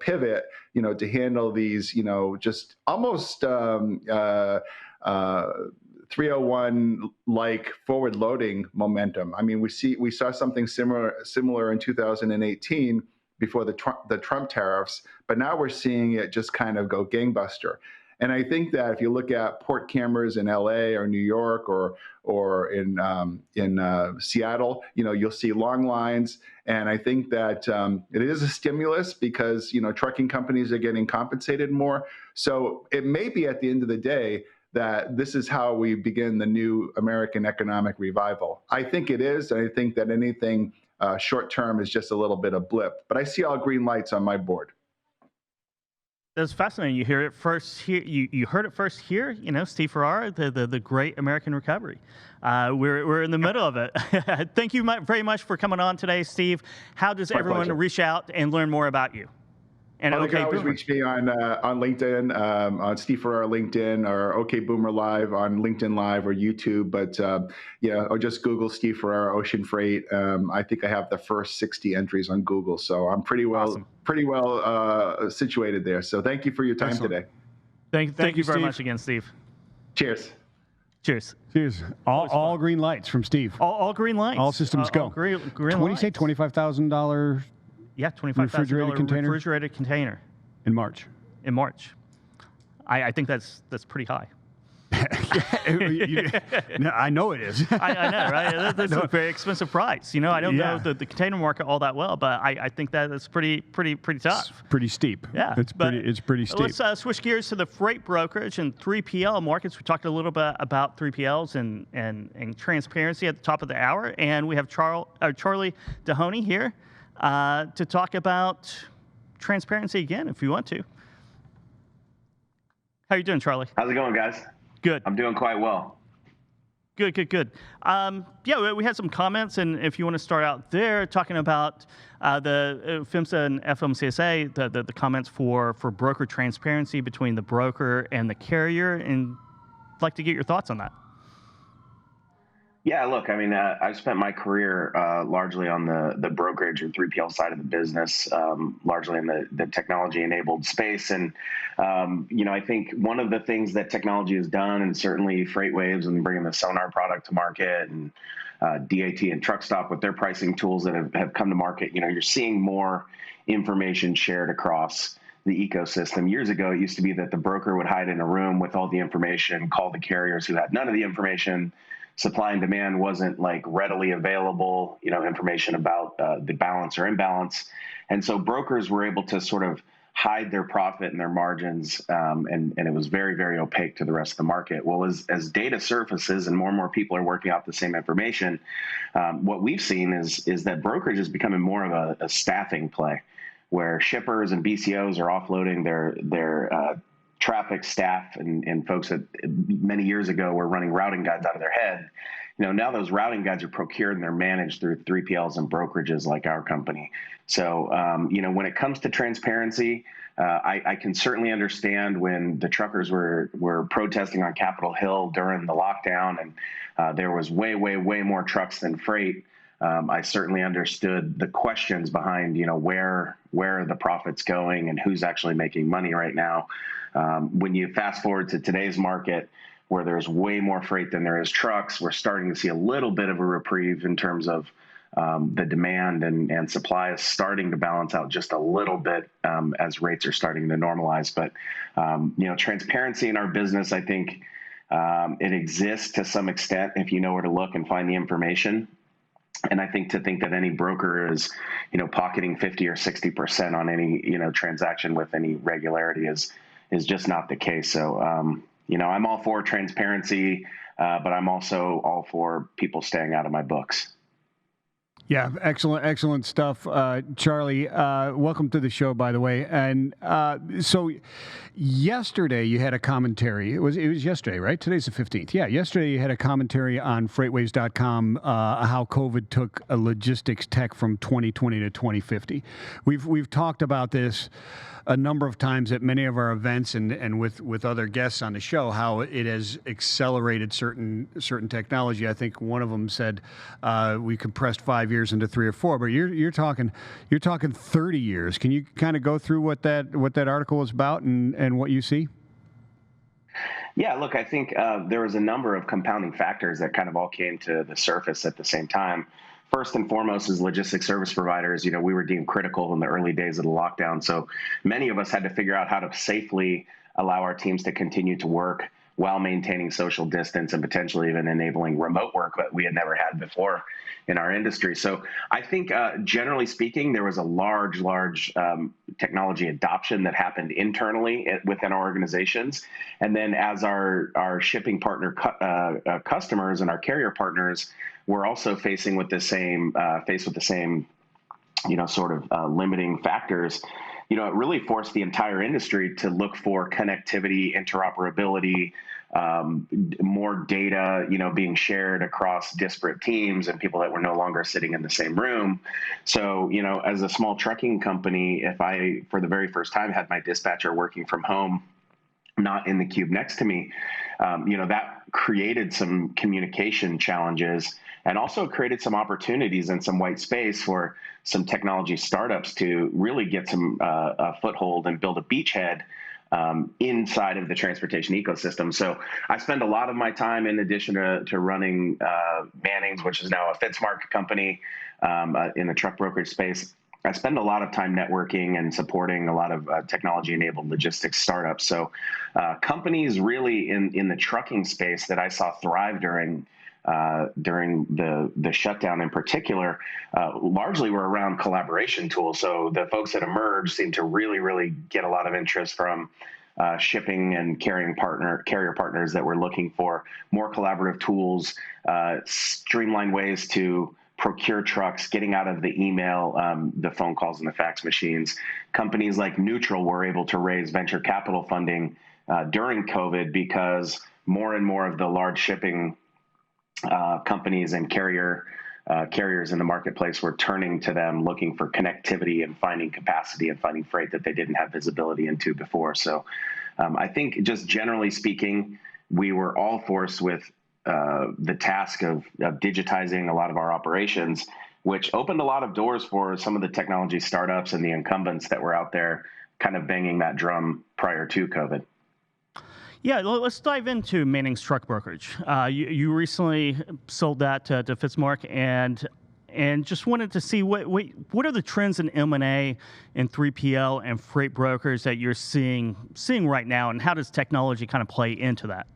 pivot, to handle these, just almost 301-like forward-loading momentum. I mean, we saw something similar in 2018, before the Trump tariffs, but now we're seeing it just kind of go gangbuster. And I think that if you look at port cameras in LA or New York or in Seattle, you'll see long lines. And I think that it is a stimulus because trucking companies are getting compensated more. So it may be at the end of the day that this is how we begin the new American economic revival. I think it is, and I think that anything short term is just a little bit of blip. But I see all green lights on my board. That's fascinating. You hear it first here. You heard it first here. Steve Ferreira, the great American recovery. We're in the middle of it. Thank you very much for coming on today, Steve. How does everyone reach out and learn more about you? And they can always reach me on LinkedIn, on Steve Ferreira LinkedIn, or OK Boomer Live on LinkedIn Live or YouTube. But or just Google Steve Ferreira Ocean Freight. I think I have the first 60 entries on Google, so I'm pretty well situated there. So thank you for your time today. Thank you very much again, Steve. Cheers. Cheers. Cheers. All green lights from Steve. All green lights. All systems go. Green What do you say? $25,000. Yeah, $25,000 refrigerated container. In March. I think that's pretty high. No, I know it is. I know, right? That's a very expensive price. I don't know the container market all that well, but I think that it's pretty tough. It's pretty steep. Yeah, it's pretty steep. Let's switch gears to the freight brokerage and 3PL markets. We talked a little bit about 3PLs and transparency at the top of the hour, and we have Charley DeHoney here to talk about transparency again, if you want to. How are you doing, Charley? How's it going, guys? Good. I'm doing quite well. Good. We had some comments, and if you want to start out there talking about the PHMSA and FMCSA, the comments for broker transparency between the broker and the carrier, and I'd like to get your thoughts on that. Yeah, look, I mean, I've spent my career largely on the brokerage or 3PL side of the business, largely in the technology-enabled space. And, I think one of the things that technology has done, and certainly FreightWaves and bringing the Sonar product to market, and DAT and Truckstop with their pricing tools that have come to market, you're seeing more information shared across the ecosystem. Years ago, it used to be that the broker would hide in a room with all the information, call the carriers who had none of the information. Supply and demand wasn't readily available, information about the balance or imbalance. And so brokers were able to sort of hide their profit and their margins, and it was very, very opaque to the rest of the market. Well, as data surfaces and more people are working out the same information, what we've seen is that brokerage is becoming more of a staffing play, where shippers and BCOs are offloading their traffic staff and folks that many years ago were running routing guides out of their head. Now those routing guides are procured and they're managed through 3PLs and brokerages like our company. So, when it comes to transparency, I can certainly understand when the truckers were protesting on Capitol Hill during the lockdown, and there was way more trucks than freight. I certainly understood the questions behind, where are the profits going and who's actually making money right now. When you fast forward to today's market, where there's way more freight than there is trucks, we're starting to see a little bit of a reprieve in terms of the demand and supply is starting to balance out just a little bit as rates are starting to normalize. But, transparency in our business, I think it exists to some extent if you know where to look and find the information. And I think that any broker is, pocketing 50 or 60% on any, transaction with any regularity is just not the case. So, I'm all for transparency, but I'm also all for people staying out of my books. Yeah, excellent stuff. Charley, welcome to the show, by the way. And so yesterday you had a commentary. It was yesterday, right? Today's the 15th. Yeah, yesterday you had a commentary on FreightWaves.com how COVID took a logistics tech from 2020 to 2050. We've talked about this a number of times at many of our events and with other guests on the show, how it has accelerated certain technology. I think one of them said we compressed 5 years into 3 or 4, but you're talking 30 years. Can you kind of go through what that article is about and what you see? Yeah, look, I think there was a number of compounding factors that kind of all came to the surface at the same time. first and foremost, as logistics service providers, we were deemed critical in the early days of the lockdown. So many of us had to figure out how to safely allow our teams to continue to work while maintaining social distance and potentially even enabling remote work that we had never had before in our industry. So I think, generally speaking, there was a large technology adoption that happened internally within our organizations. And then as our shipping partner customers and our carrier partners were also faced with the same, limiting factors, it really forced the entire industry to look for connectivity, interoperability, more data, being shared across disparate teams and people that were no longer sitting in the same room. So, as a small trucking company, if I, for the very first time, had my dispatcher working from home, not in the cube next to me, that created some communication challenges and also created some opportunities and some white space for some technology startups to really get some a foothold and build a beachhead inside of the transportation ecosystem. So I spend a lot of my time, in addition to running Mannings, which is now a Fitzmark company in the truck brokerage space, I spend a lot of time networking and supporting a lot of technology-enabled logistics startups. So companies really in the trucking space that I saw thrive during the shutdown in particular, largely were around collaboration tools. So the folks that emerged seemed to really get a lot of interest from shipping and carrier partners that were looking for more collaborative tools, streamlined ways to procure trucks, getting out of the email, the phone calls and the fax machines. Companies like Neutral were able to raise venture capital funding during COVID because more and more of the large shipping companies and carriers in the marketplace were turning to them, looking for connectivity and finding capacity and finding freight that they didn't have visibility into before. So I think, just generally speaking, we were all forced with the task of digitizing a lot of our operations, which opened a lot of doors for some of the technology startups and the incumbents that were out there kind of banging that drum prior to COVID. Yeah, let's dive into Manning's Truck Brokerage. You recently sold that to Fitzmark, and just wanted to see what are the trends in M&A and 3PL and freight brokers that you're seeing right now, and how does technology kind of play into that?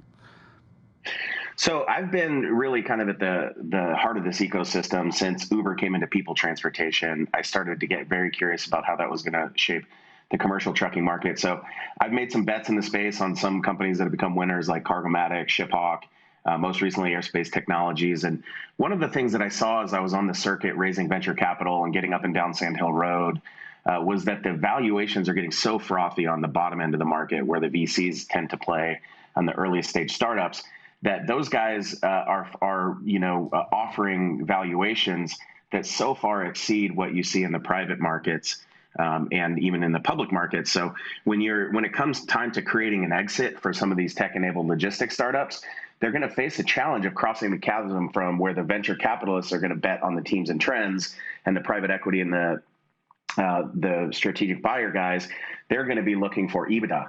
So I've been really kind of at the heart of this ecosystem since Uber came into people transportation. I started to get very curious about how that was going to shape the commercial trucking market. So I've made some bets in the space on some companies that have become winners, like Cargomatic, ShipHawk, most recently Airspace Technologies. And one of the things that I saw as I was on the circuit raising venture capital and getting up and down Sand Hill Road was that the valuations are getting so frothy on the bottom end of the market, where the VCs tend to play on the earliest stage startups, that those guys are offering valuations that so far exceed what you see in the private markets and even in the public markets. So when it comes time to creating an exit for some of these tech-enabled logistics startups, they're going to face a challenge of crossing the chasm from where the venture capitalists are going to bet on the teams and trends, and the private equity and the strategic buyer guys, they're going to be looking for EBITDA.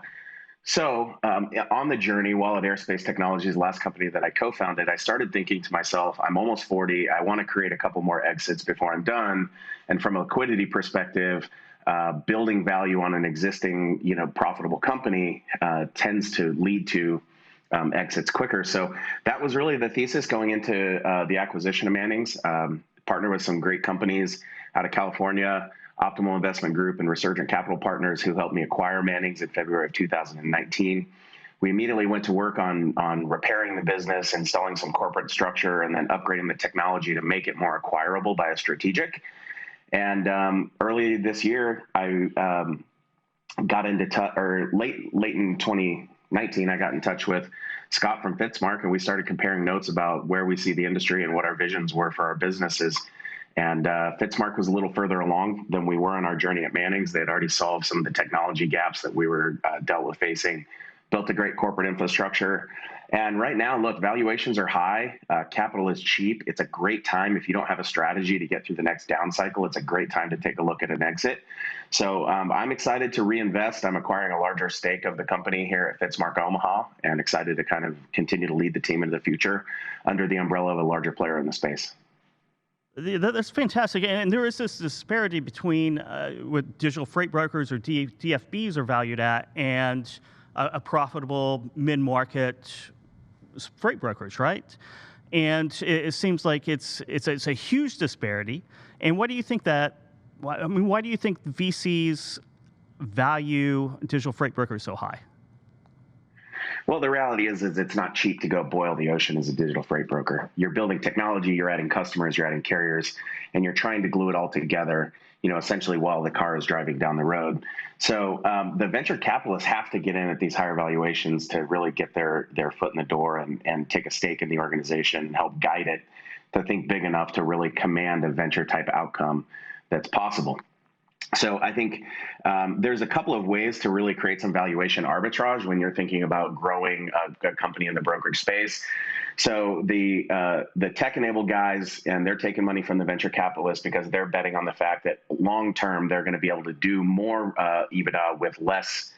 So on the journey, while at Airspace Technologies, the last company that I co-founded, I started thinking to myself, I'm almost 40. I want to create a couple more exits before I'm done. And from a liquidity perspective, building value on an existing, profitable company tends to lead to exits quicker. So that was really the thesis going into the acquisition of Manning's. Partner with some great companies out of California, Optimal Investment Group and Resurgent Capital Partners, who helped me acquire Manning's in February of 2019. We immediately went to work on repairing the business, installing some corporate structure, and then upgrading the technology to make it more acquirable by a strategic. And early this year, I got into touch, or late in 2019, I got in touch with Scott from Fitzmark, and we started comparing notes about where we see the industry and what our visions were for our businesses. And Fitzmark was a little further along than we were on our journey at Manning's. They had already solved some of the technology gaps that we were dealt with facing, built a great corporate infrastructure. And right now, look, valuations are high. Capital is cheap. It's a great time. If you don't have a strategy to get through the next down cycle, it's a great time to take a look at an exit. So I'm excited to reinvest. I'm acquiring a larger stake of the company here at Fitzmark Omaha, and excited to kind of continue to lead the team into the future under the umbrella of a larger player in the space. That's fantastic. And there is this disparity between what digital freight brokers or DFBs are valued at and a profitable mid-market freight brokerage, right? And it seems like it's a huge disparity. And what do you think why do you think VCs value digital freight brokers so high? Well, the reality is it's not cheap to go boil the ocean as a digital freight broker. You're building technology, you're adding customers, you're adding carriers, and you're trying to glue it all together, essentially while the car is driving down the road. So the venture capitalists have to get in at these higher valuations to really get their foot in the door and take a stake in the organization and help guide it to think big enough to really command a venture type outcome that's possible. So I think there's a couple of ways to really create some valuation arbitrage when you're thinking about growing a company in the brokerage space. So the tech-enabled guys, and they're taking money from the venture capitalists because they're betting on the fact that long-term they're going to be able to do more EBITDA with less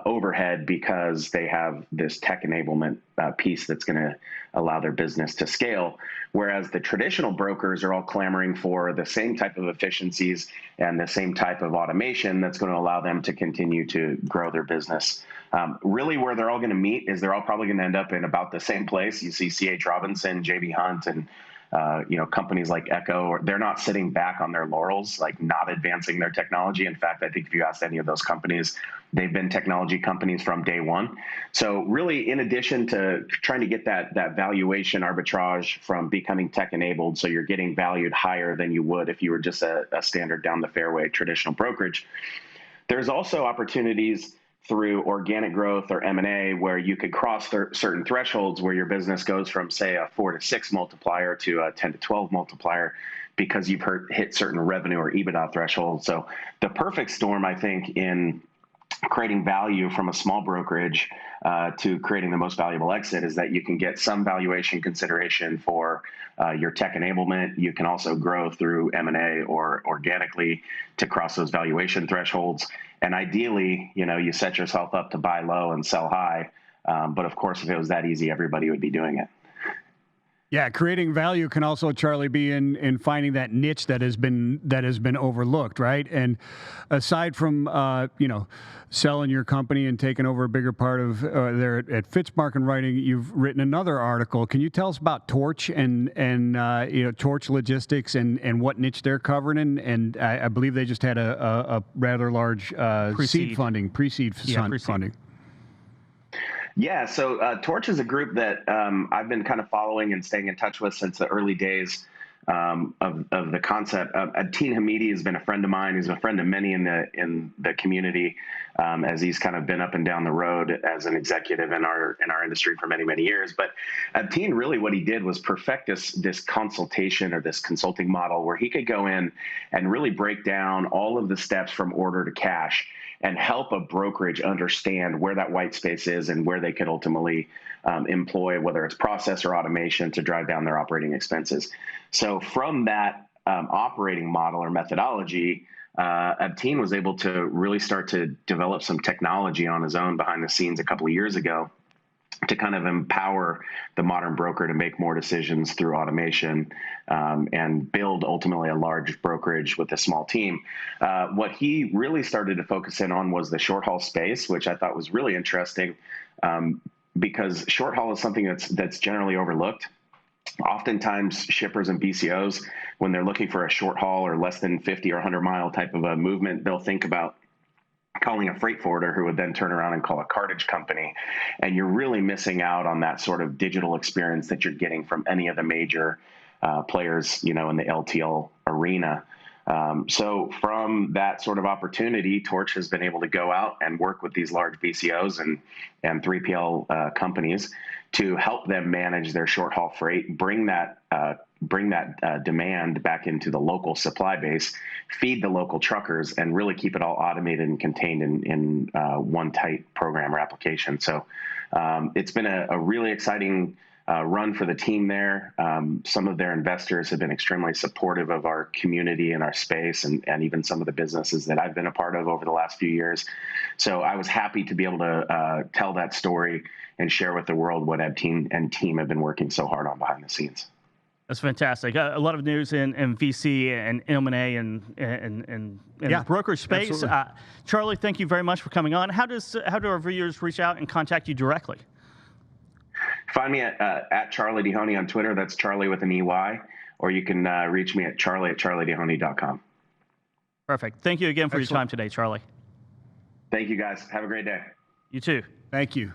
overhead because they have this tech enablement piece that's going to allow their business to scale. Whereas the traditional brokers are all clamoring for the same type of efficiencies and the same type of automation that's going to allow them to continue to grow their business. Really where they're all going to meet is they're all probably going to end up in about the same place. You see C.H. Robinson, J.B. Hunt, and companies like Echo, they're not sitting back on their laurels, like not advancing their technology. In fact, I think if you asked any of those companies, they've been technology companies from day one. So really, in addition to trying to get that valuation arbitrage from becoming tech-enabled, so you're getting valued higher than you would if you were just a standard down the fairway traditional brokerage, there's also opportunities through organic growth or M&A where you could cross certain thresholds where your business goes from, say, a 4 to 6 multiplier to a 10 to 12 multiplier because you've hit certain revenue or EBITDA thresholds. So the perfect storm, I think, in creating value from a small brokerage to creating the most valuable exit is that you can get some valuation consideration for your tech enablement. You can also grow through M&A or organically to cross those valuation thresholds. And ideally, you set yourself up to buy low and sell high. But of course, if it was that easy, everybody would be doing it. Yeah, creating value can also, Charlie, be in finding that niche that has been overlooked, right? And aside from selling your company and taking over a bigger part of there at Fitzmark and writing, you've written another article. Can you tell us about Torch and Torch Logistics and what niche they're covering? And I believe they just had a rather large pre-seed funding. Yeah, so Torch is a group that I've been kind of following and staying in touch with since the early days of the concept. Atin Hamidi has been a friend of mine. He's a friend of many in the community, as he's kind of been up and down the road as an executive in our industry for many, many years. But Atin, really what he did was perfect this consultation or this consulting model where he could go in and really break down all of the steps from order to cash and help a brokerage understand where that white space is and where they could ultimately employ, whether it's process or automation, to drive down their operating expenses. So from that operating model or methodology, Atin was able to really start to develop some technology on his own behind the scenes a couple of years ago to kind of empower the modern broker to make more decisions through automation and build ultimately a large brokerage with a small team. What he really started to focus in on was the short haul space, which I thought was really interesting because short haul is something that's generally overlooked. Oftentimes shippers and BCOs, when they're looking for a short haul or less than 50 or 100 mile type of a movement, they'll think about calling a freight forwarder who would then turn around and call a cartage company. And you're really missing out on that sort of digital experience that you're getting from any of the major players, in the LTL arena. So from that sort of opportunity, Torch has been able to go out and work with these large BCOs and 3PL companies to help them manage their short haul freight, bring that demand back into the local supply base, feed the local truckers, and really keep it all automated and contained in one tight program or application. So it's been a really exciting run for the team there. Some of their investors have been extremely supportive of our community and our space and even some of the businesses that I've been a part of over the last few years. So I was happy to be able to tell that story and share with the world what Atin and team have been working so hard on behind the scenes. That's fantastic. A lot of news in VC and M&A and the brokerage space. Charley, thank you very much for coming on. How do our viewers reach out and contact you directly? Find me at Charley DeHoney on Twitter. That's Charley with an EY. Or you can reach me at charley@charleydehoney.com. Perfect. Thank you again for your time today, Charley. Thank you, guys. Have a great day. You too. Thank you.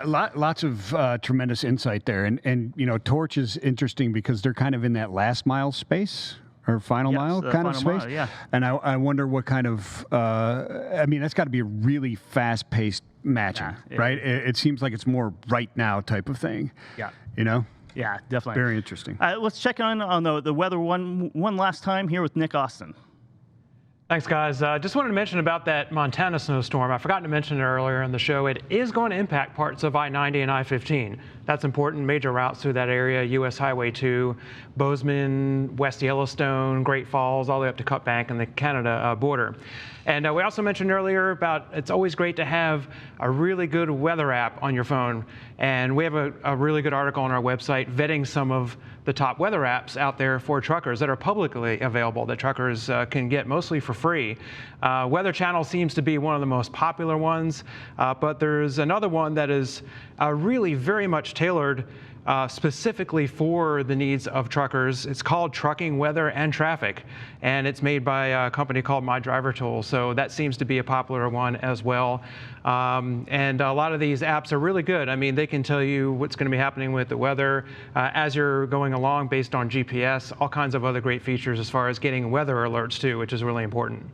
Lots of tremendous insight there. And Torch is interesting because they're kind of in that last mile space or final mile kind of space. Mile, yeah. And I wonder what kind of, that's got to be a really fast-paced matching, right? It seems like it's more right now type of thing. Yeah. Yeah, definitely. Very interesting. Let's check on the weather one last time here with Nick Austin. Thanks, guys. Just wanted to mention about that Montana snowstorm. I forgot to mention it earlier in the show. It is going to impact parts of I-90 and I-15. That's important. Major routes through that area, U.S. Highway 2, Bozeman, West Yellowstone, Great Falls, all the way up to Cut Bank and the Canada border. And we also mentioned earlier about it's always great to have a really good weather app on your phone. And we have a really good article on our website vetting some of the top weather apps out there for truckers that are publicly available that truckers can get mostly for free. Weather Channel seems to be one of the most popular ones, but there's another one that is really very much tailored specifically for the needs of truckers. It's called Trucking, Weather, and Traffic, and it's made by a company called My Driver Tool. So that seems to be a popular one as well. And a lot of these apps are really good. I mean, they can tell you what's going to be happening with the weather as you're going along based on GPS, all kinds of other great features as far as getting weather alerts too, which is really important.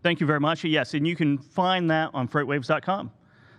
Thank you very much. Yes, and you can find that on FreightWaves.com.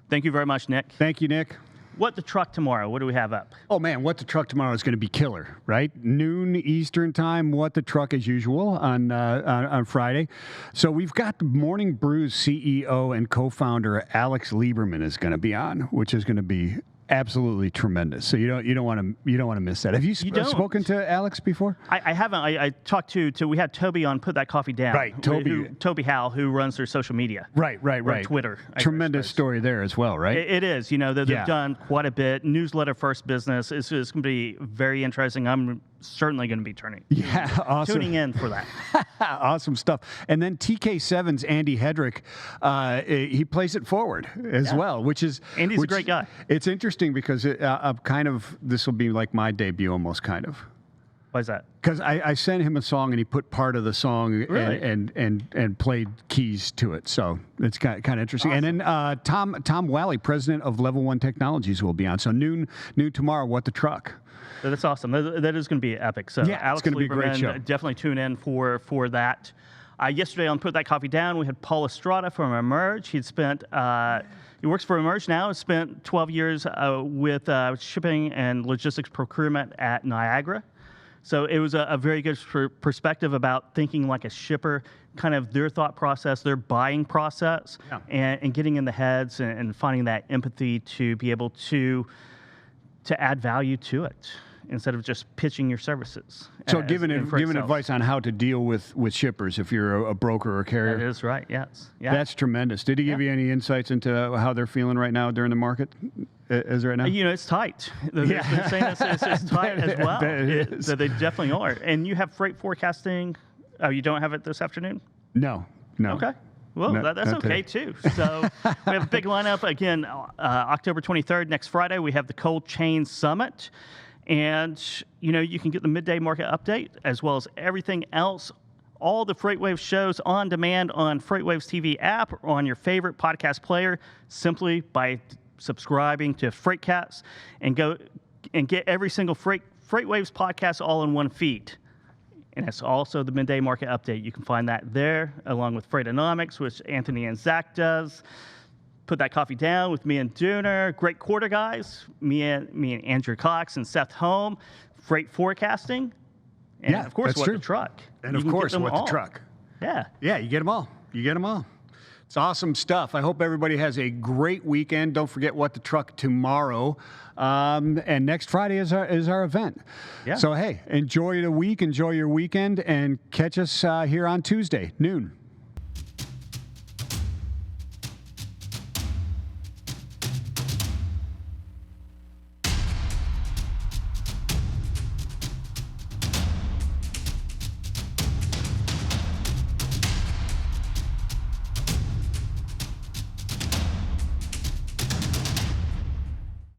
Thank you very much, Nick. Thank you, Nick. What the truck tomorrow? What do we have up? Oh, man, What the Truck tomorrow is going to be killer, right? Noon Eastern time, What the Truck as usual on Friday. So we've got Morning Brew's CEO and co-founder Alex Lieberman is going to be on, which is going to be absolutely tremendous. So you don't want to miss that. Have you spoken to Alex before? I haven't. I talked to we had Toby on Put That Coffee Down. Right, Toby Howell, who runs their social media. Right. Twitter. Tremendous story there as well, right? It is. They've done quite a bit. Newsletter first business. It's going to be very interesting. I'm certainly going to be tuning in for that. Awesome stuff. And then TK7's Andy Hedrick, he plays it forward as well, which is Andy's a great guy. It's interesting because this will be like my debut almost kind of. Why is that? Because I sent him a song and he put part of the song and played keys to it. So it's kind of interesting. Awesome. And then Tom Wally, president of Level 1 Technologies, will be on. So noon tomorrow, What the Truck. That's awesome. That is going to be epic. So yeah, Alex it's going to be a great show. Definitely tune in for that. Yesterday on Put That Coffee Down, we had Paul Estrada from Emerge. He works for Emerge now. He spent 12 years with shipping and logistics procurement at Niagara. So it was a very good perspective about thinking like a shipper, kind of their thought process, their buying process, and getting in the heads and finding that empathy to be able to add value to it instead of just pitching your services. So giving advice on how to deal with shippers if you're a broker or carrier. That is right, yes. Yeah. That's tremendous. Did he give you any insights into how they're feeling right now during the market? Is right now? It's tight. They're saying it's tight as well. So they definitely are. And you have freight forecasting. Oh, you don't have it this afternoon? No. Okay. Well, that's okay, too. So we have a big lineup. Again, October 23rd, next Friday, we have the Cold Chain Summit. And, you can get the Midday Market update as well as everything else, all the FreightWaves shows on demand on FreightWaves TV app or on your favorite podcast player simply by subscribing to Freightcast and go and get every single FreightWaves podcast all in one feed. And it's also the Midday Market Update. You can find that there, along with Freightonomics, which Anthony and Zach does. Put That Coffee Down with me and Dooner. Great Quarter Guys, me and Andrew Cox and Seth Holm. Freight Forecasting. And of course, What the Truck. And of course, What the Truck. Yeah. Yeah, you get them all. It's awesome stuff. I hope everybody has a great weekend. Don't forget What the Truck tomorrow. And next Friday is our event. Yeah. So, hey, enjoy the week, enjoy your weekend, and catch us here on Tuesday, noon.